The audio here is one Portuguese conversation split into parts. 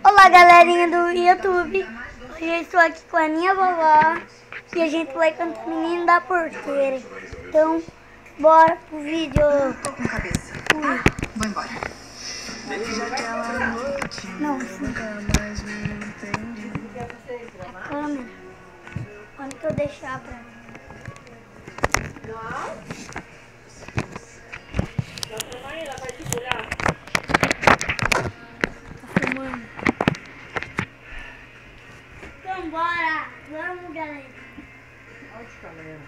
Olá, galerinha do YouTube. Hoje eu estou aqui com a minha vovó e a gente vai cantar Menino da Porteira. Então, bora pro vídeo. Tô com cabeça. Vou embora. Não, sim. A câmera. Onde que eu deixar pra... Então bora, vamos, galera. Olha de câmera.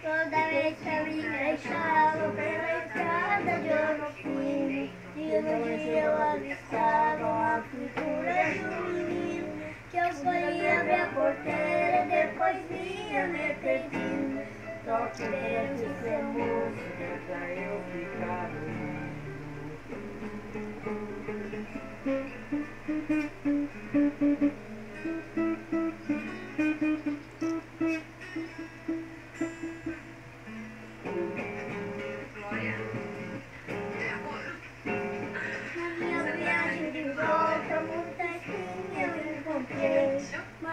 Toda vez que eu ingressava pela estrada de ouro fino, dia no dia eu avistava a figura de um menino, que eu sonhei abrir a porteira, depois vinha me pedindo, só querendo ser moço, Deixa eu ficar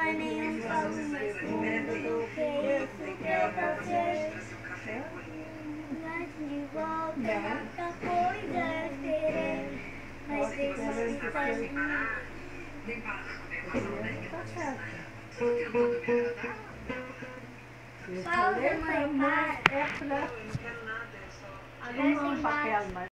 mas nenhum falo mais fundo do que isso que eu passei. Mas de volta, muita coisa eu esperei. Mas vezes que faz Pausa, mãe, para. Não, papel, mas